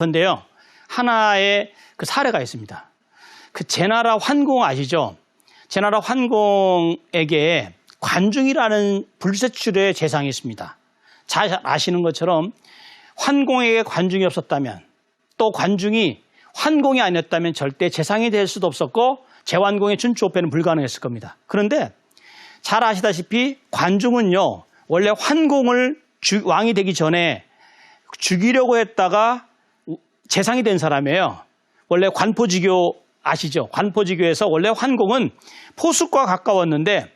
그런데요, 하나의 그 사례가 있습니다. 그 제나라 환공 아시죠? 제나라 환공에게 관중이라는 불세출의 재상이 있습니다. 잘 아시는 것처럼 환공에게 관중이 없었다면, 또 관중이 환공이 아니었다면 절대 재상이 될 수도 없었고 제환공의 춘추호패는 불가능했을 겁니다. 그런데 잘 아시다시피 관중은요, 원래 환공을 왕이 되기 전에 죽이려고 했다가 재상이 된 사람이에요. 원래 관포지교 아시죠? 관포지교에서 원래 환공은 포숙과 가까웠는데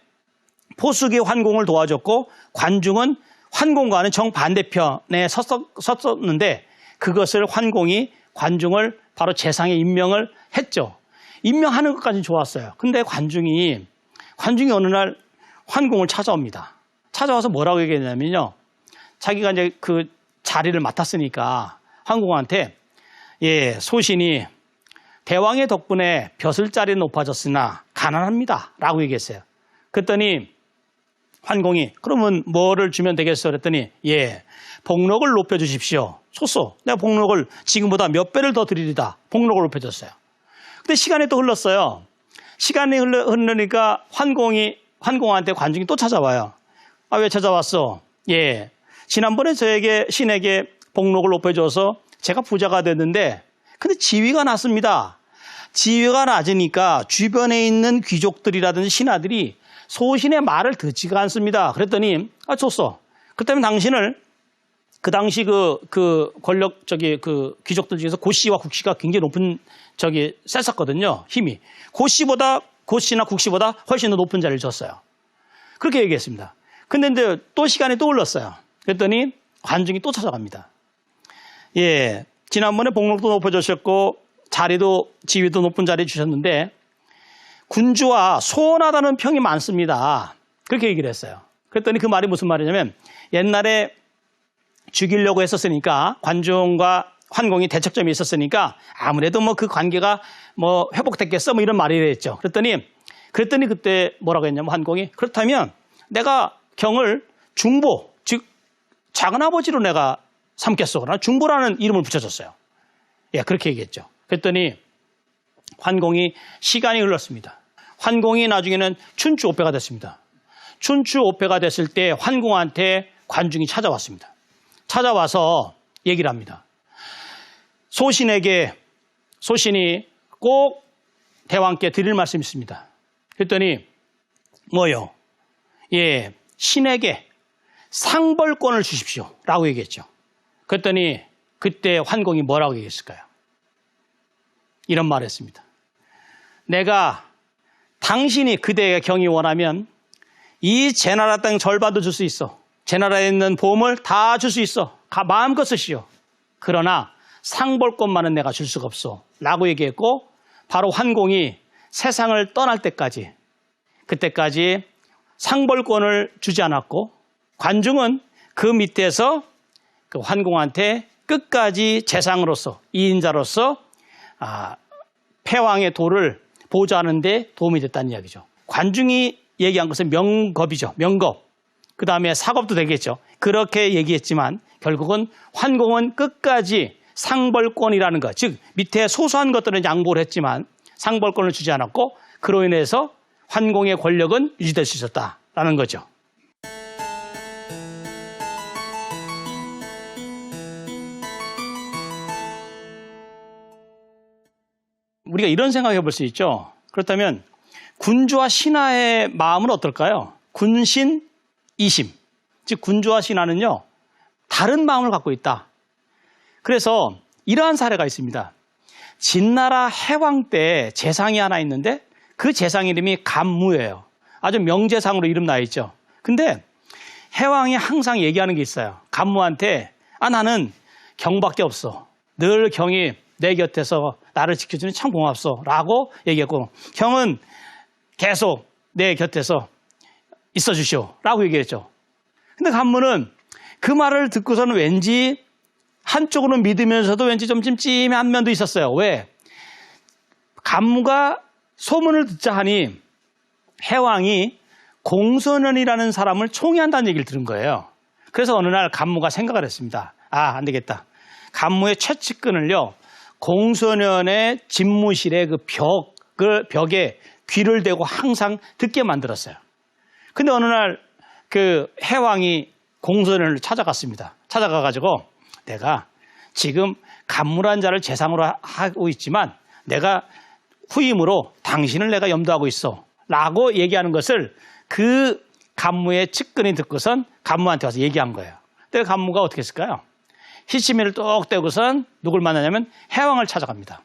포숙이 환공을 도와줬고 관중은 환공과는 정반대편에 섰었는데 그것을 환공이 관중을 바로 재상에 임명을 했죠. 임명하는 것까지는 좋았어요. 근데 관중이 어느 날 환공을 찾아옵니다. 찾아와서 뭐라고 얘기했냐면요. 자기가 이제 그 자리를 맡았으니까 환공한테 소신이 대왕의 덕분에 벼슬자리 높아졌으나 가난합니다 라고 얘기했어요. 그랬더니 환공이 그러면 뭐를 주면 되겠어? 그랬더니 복록을 높여주십시오. 좋소. 내가 복록을 지금보다 몇 배를 더 드리리다. 복록을 높여줬어요. 근데 시간이 또 흘렀어요. 시간이 흐르니까 환공한테 관중이 또 찾아와요. 아, 왜 찾아왔어? 지난번에 신에게 복록을 높여줘서 제가 부자가 됐는데 근데 지위가 낮습니다. 지위가 낮으니까 주변에 있는 귀족들이라든지 신하들이 소신의 말을 듣지가 않습니다. 그랬더니 좋소. 그렇다면 당신을 그 당시 그 권력 그 귀족들 중에서 고씨와 국씨가 굉장히 높은 셌었거든요. 힘이. 고씨나 국씨보다 훨씬 더 높은 자리를 줬어요. 그렇게 얘기했습니다. 근데 이제 또 시간이 또 흘렀어요. 그랬더니 관중이 또 찾아갑니다. 지난번에 복록도 높여주셨고 지위도 높은 자리 주셨는데 군주와 소원하다는 평이 많습니다. 그렇게 얘기를 했어요. 그랬더니 그 말이 무슨 말이냐면 옛날에 죽이려고 했었으니까 관중과 환공이 대척점이 있었으니까 아무래도 그 관계가 회복됐겠어 이런 말이 했죠. 그랬더니 그때 뭐라고 했냐면 환공이 그렇다면 내가 경을 중보 즉 작은아버지로 내가 삼겠소. 그러나 중보라는 이름을 붙여줬어요. 그렇게 얘기했죠. 그랬더니 환공이 시간이 흘렀습니다. 환공이 나중에는 춘추호패가 됐습니다. 춘추호패가 됐을 때 환공한테 관중이 찾아왔습니다. 찾아와서 얘기를 합니다. 소신이 꼭 대왕께 드릴 말씀이 있습니다. 그랬더니 뭐요? 신에게 상벌권을 주십시오 라고 얘기했죠. 그랬더니 그때 환공이 뭐라고 얘기했을까요? 이런 말을 했습니다. 내가 당신이 그대의 경이 원하면 이 제나라 땅 절반도 줄 수 있어. 제나라에 있는 보험을 다 줄 수 있어. 마음껏 쓰시오. 그러나 상벌권만은 내가 줄 수가 없어 라고 얘기했고 바로 환공이 세상을 떠날 때까지 그때까지 상벌권을 주지 않았고 관중은 그 밑에서 그 환공한테 끝까지 재상으로서 이인자로서 패왕의 도를 보좌하는 데 도움이 됐다는 이야기죠. 관중이 얘기한 것은 명겁이죠. 명겁. 그 다음에 사겁도 되겠죠. 그렇게 얘기했지만 결국은 환공은 끝까지 상벌권이라는 것, 즉 밑에 소소한 것들은 양보를 했지만 상벌권을 주지 않았고 그로 인해서 환공의 권력은 유지될 수 있었다라는 거죠. 우리가 이런 생각해 볼 수 있죠. 그렇다면 군주와 신하의 마음은 어떨까요? 군신, 이심. 즉 군주와 신하는요. 다른 마음을 갖고 있다. 그래서 이러한 사례가 있습니다. 진나라 해왕 때 재상이 하나 있는데 그 재상 이름이 감무예요. 아주 명재상으로 이름 나 있죠. 근데 해왕이 항상 얘기하는 게 있어요. 감무한테 나는 경밖에 없어. 늘 경이 내 곁에서 나를 지켜주니 참 고맙소 라고 얘기했고 경은 계속 내 곁에서 있어 주시오 라고 얘기했죠. 근데 감무는 그 말을 듣고서는 왠지 한쪽으로는 믿으면서도 왠지 좀 찜찜한 면도 있었어요. 왜? 감무가 소문을 듣자 하니 해왕이 공선원이라는 사람을 총애한다는 얘기를 들은 거예요. 그래서 어느 날 감무가 생각을 했습니다. 안 되겠다. 간무의 최측근을요, 공소년의 집무실의 그 벽에 귀를 대고 항상 듣게 만들었어요. 근데 어느 날 그 해왕이 공소년을 찾아갔습니다. 찾아가가지고 내가 지금 간무란 자를 재상으로 하고 있지만 내가 후임으로 당신을 내가 염두하고 있어 라고 얘기하는 것을 그 간무의 측근이 듣고선 간무한테 와서 얘기한 거예요. 그때 간무가 어떻게 했을까요? 히치미를 똑 떼고선 누굴 만나냐면 해왕을 찾아갑니다.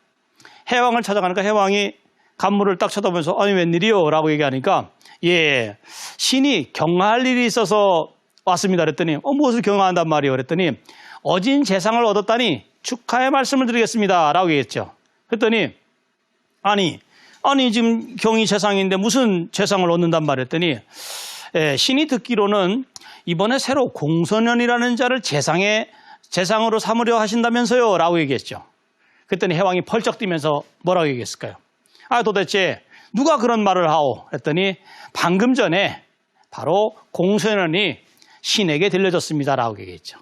해왕을 찾아가니까 해왕이 간무를 딱 쳐다보면서 아니 웬일이요? 라고 얘기하니까 예, 신이 경화할 일이 있어서 왔습니다. 그랬더니 무엇을 경화한단 말이에요? 그랬더니 어진 재상을 얻었다니 축하의 말씀을 드리겠습니다. 라고 얘기했죠. 그랬더니 아니 지금 경이 재상인데 무슨 재상을 얻는단 말이었더니 신이 듣기로는 이번에 새로 공소년이라는 자를 재상으로 삼으려 하신다면서요? 라고 얘기했죠. 그랬더니 해왕이 펄쩍 뛰면서 뭐라고 얘기했을까요? 도대체 누가 그런 말을 하오? 그랬더니 방금 전에 바로 공소년이 신에게 들려줬습니다. 라고 얘기했죠.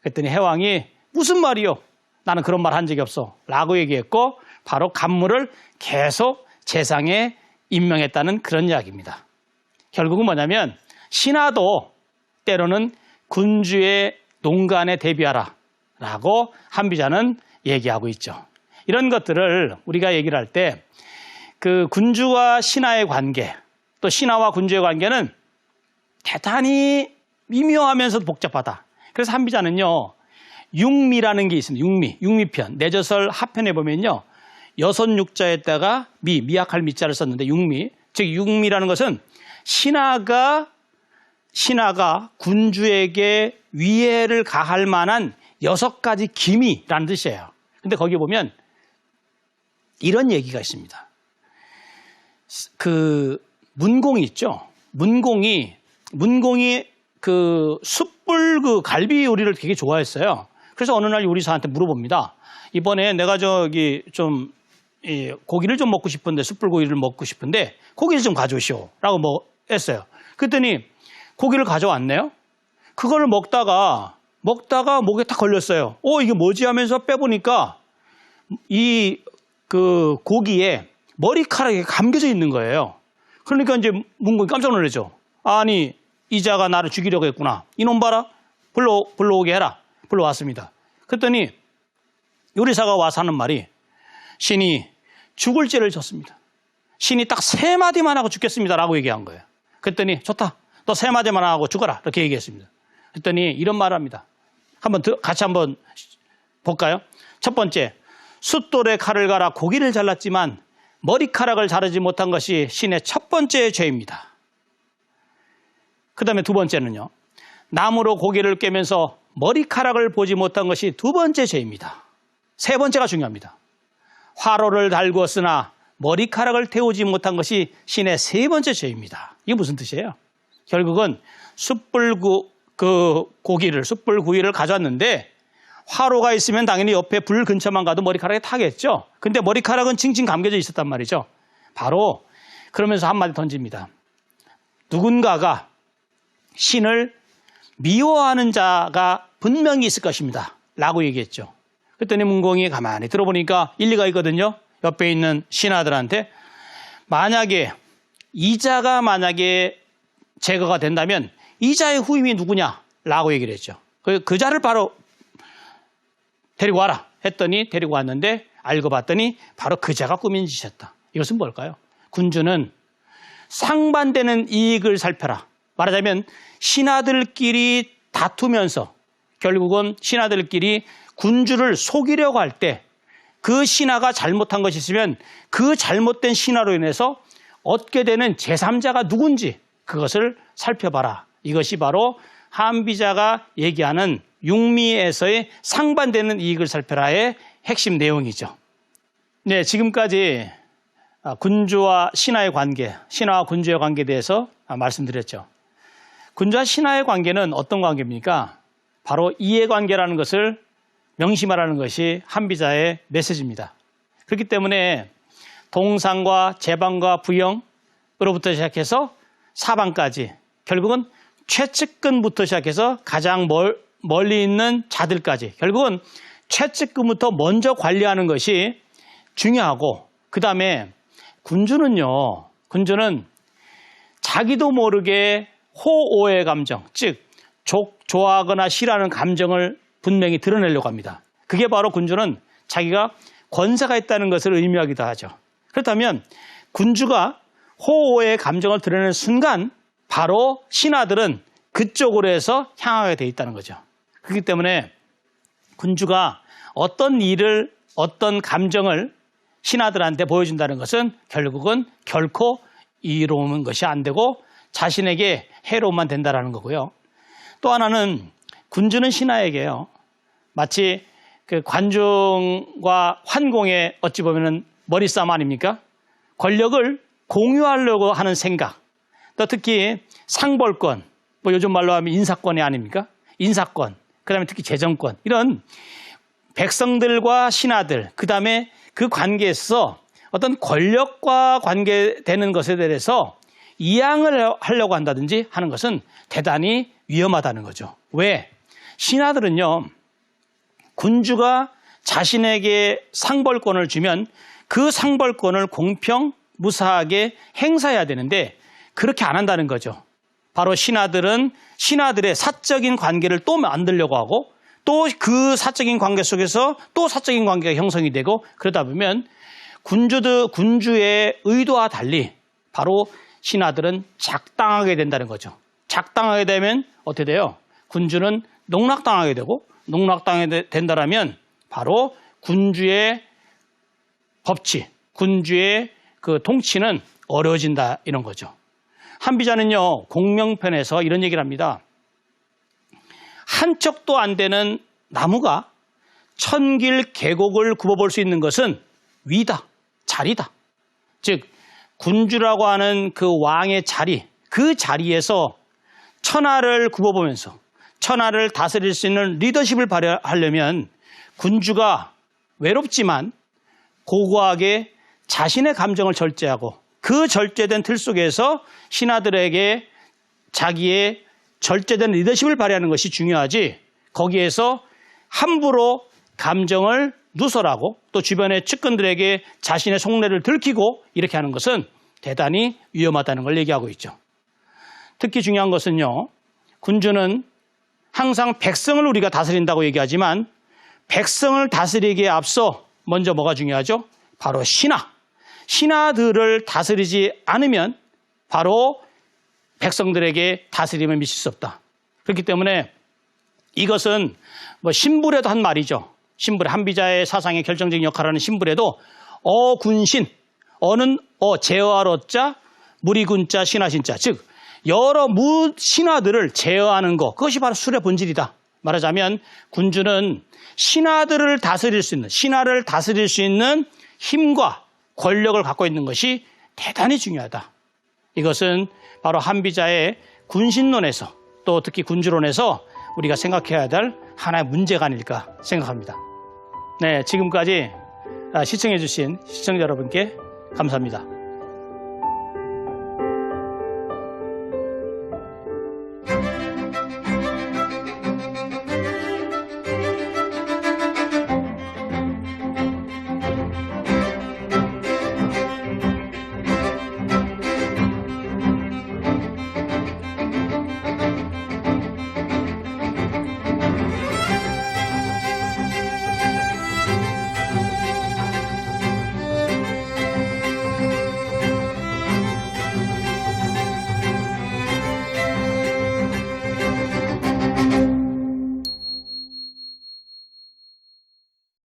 그랬더니 해왕이 무슨 말이요? 나는 그런 말 한 적이 없어. 라고 얘기했고 바로 간무를 계속 재상에 임명했다는 그런 이야기입니다. 결국은 뭐냐면 신하도 때로는 군주의 농간에 대비하라 라고 한비자는 얘기하고 있죠. 이런 것들을 우리가 얘기를 할 때 그 군주와 신하의 관계, 또 신하와 군주의 관계는 대단히 미묘하면서도 복잡하다. 그래서 한비자는요, 육미라는 게 있습니다. 육미편. 내저설 하편에 보면요, 여섯 육자에다가 미약할 미자를 썼는데 육미. 즉 육미라는 것은 신하가 군주에게 위해를 가할 만한 6가지 기미라는 뜻이에요. 근데 거기 보면 이런 얘기가 있습니다. 그 문공이 있죠. 문공이 그 숯불 그 갈비 요리를 되게 좋아했어요. 그래서 어느 날 요리사한테 물어봅니다. 이번에 내가 저기 좀 고기를 좀 먹고 싶은데 숯불 고기를 먹고 싶은데 고기를 좀 가져오시오 라고 뭐 했어요. 그랬더니 고기를 가져왔네요. 그걸 먹다가 목에 딱 걸렸어요. 이게 뭐지 하면서 빼보니까 이 그 고기에 머리카락이 감겨져 있는 거예요. 그러니까 이제 문공이 깜짝 놀라죠. 아니 이자가 나를 죽이려고 했구나. 이놈 봐라. 불러오게 해라. 불러왔습니다. 그랬더니 요리사가 와서 하는 말이 신이 죽을 죄를 졌습니다. 신이 딱 3마디만 하고 죽겠습니다. 라고 얘기한 거예요. 그랬더니 좋다. 너 3마디만 하고 죽어라. 이렇게 얘기했습니다. 그랬더니 이런 말을 합니다. 같이 한번 볼까요? 첫 번째, 숫돌에 칼을 갈아 고기를 잘랐지만 머리카락을 자르지 못한 것이 신의 첫 번째 죄입니다. 그 다음에 두 번째는요. 나무로 고기를 깨면서 머리카락을 보지 못한 것이 두 번째 죄입니다. 세 번째가 중요합니다. 화로를 달구었으나 머리카락을 태우지 못한 것이 신의 세 번째 죄입니다. 이게 무슨 뜻이에요? 결국은 숯불 구이를 가져왔는데 화로가 있으면 당연히 옆에 불 근처만 가도 머리카락이 타겠죠. 근데 머리카락은 칭칭 감겨져 있었단 말이죠. 바로 그러면서 한마디 던집니다. 누군가가 신을 미워하는 자가 분명히 있을 것입니다. 라고 얘기했죠. 그랬더니 문공이 가만히 들어보니까 일리가 있거든요. 옆에 있는 신하들한테 만약에 이자가 제거가 된다면 이자의 후임이 누구냐라고 얘기를 했죠. 그 자를 바로 데리고 와라 했더니 데리고 왔는데 알고 봤더니 바로 그 자가 꾸민 짓이었다. 이것은 뭘까요? 군주는 상반되는 이익을 살펴라. 말하자면 신하들끼리 다투면서 결국은 신하들끼리 군주를 속이려고 할 때 그 신하가 잘못한 것이 있으면 그 잘못된 신하로 인해서 얻게 되는 제3자가 누군지 그것을 살펴봐라. 이것이 바로 한비자가 얘기하는 육미에서의 상반되는 이익을 살펴라의 핵심 내용이죠. 네, 지금까지 군주와 신하의 관계, 신하와 군주의 관계에 대해서 말씀드렸죠. 군주와 신하의 관계는 어떤 관계입니까? 바로 이해관계라는 것을 명심하라는 것이 한비자의 메시지입니다. 그렇기 때문에 동상과 제방과 부영으로부터 시작해서 사방까지 결국은 최측근부터 시작해서 가장 멀리 있는 자들까지 결국은 최측근부터 먼저 관리하는 것이 중요하고, 그 다음에 군주는 자기도 모르게 호오의 감정, 즉 좋아하거나 싫어하는 감정을 분명히 드러내려고 합니다. 그게 바로 군주는 자기가 권세가 있다는 것을 의미하기도 하죠. 그렇다면 군주가 호오의 감정을 드러내는 순간 바로 신하들은 그쪽으로 해서 향하게 돼 있다는 거죠. 그렇기 때문에 군주가 어떤 일을, 어떤 감정을 신하들한테 보여준다는 것은 결국은 결코 이로운 것이 안 되고 자신에게 해로움만 된다는 거고요. 또 하나는 군주는 신하에게요, 마치 그 관중과 환공의 어찌 보면은 머리싸움 아닙니까? 권력을 공유하려고 하는 생각, 또 특히 상벌권, 뭐 요즘 말로 하면 인사권이 아닙니까? 인사권, 그 다음에 특히 재정권, 이런 백성들과 신하들, 그 다음에 그 관계에서 어떤 권력과 관계되는 것에 대해서 이양을 하려고 한다든지 하는 것은 대단히 위험하다는 거죠. 왜? 신하들은요, 군주가 자신에게 상벌권을 주면 그 상벌권을 공평무사하게 행사해야 되는데 그렇게 안 한다는 거죠. 바로 신하들은 신하들의 사적인 관계를 또 만들려고 하고, 또 그 사적인 관계 속에서 또 사적인 관계가 형성이 되고, 그러다 보면 군주의 의도와 달리 바로 신하들은 작당하게 된다는 거죠. 작당하게 되면 어떻게 돼요? 군주는 농락당하게 되고, 농락당하게 된다라면 바로 군주의 법치, 군주의 그 통치는 어려워진다, 이런 거죠. 한비자는요, 공명편에서 이런 얘기를 합니다. 한 척도 안 되는 나무가 천길 계곡을 굽어볼 수 있는 것은 위다, 자리다. 즉 군주라고 하는 그 왕의 자리, 그 자리에서 천하를 굽어보면서 천하를 다스릴 수 있는 리더십을 발휘하려면 군주가 외롭지만 고고하게 자신의 감정을 절제하고, 그 절제된 틀 속에서 신하들에게 자기의 절제된 리더십을 발휘하는 것이 중요하지, 거기에서 함부로 감정을 누설하고 또 주변의 측근들에게 자신의 속내를 들키고 이렇게 하는 것은 대단히 위험하다는 걸 얘기하고 있죠. 특히 중요한 것은요, 군주는 항상 백성을 우리가 다스린다고 얘기하지만 백성을 다스리기에 앞서 먼저 뭐가 중요하죠? 바로 신하들을 다스리지 않으면 바로 백성들에게 다스림을 미칠 수 없다. 그렇기 때문에 이것은 뭐 신불에도 한 말이죠. 신불, 한비자의 사상의 결정적인 역할을 하는 신불에도 어군신, 어는 제어할 어자, 무리군자, 신하신자, 즉 여러 신하들을 제어하는 것, 그것이 바로 술의 본질이다. 말하자면 군주는 신하들을 다스릴 수 있는, 신하를 다스릴 수 있는 힘과 권력을 갖고 있는 것이 대단히 중요하다. 이것은 바로 한비자의 군신론에서, 또 특히 군주론에서 우리가 생각해야 될 하나의 문제가 아닐까 생각합니다. 네, 지금까지 시청해 주신 시청자 여러분께 감사합니다.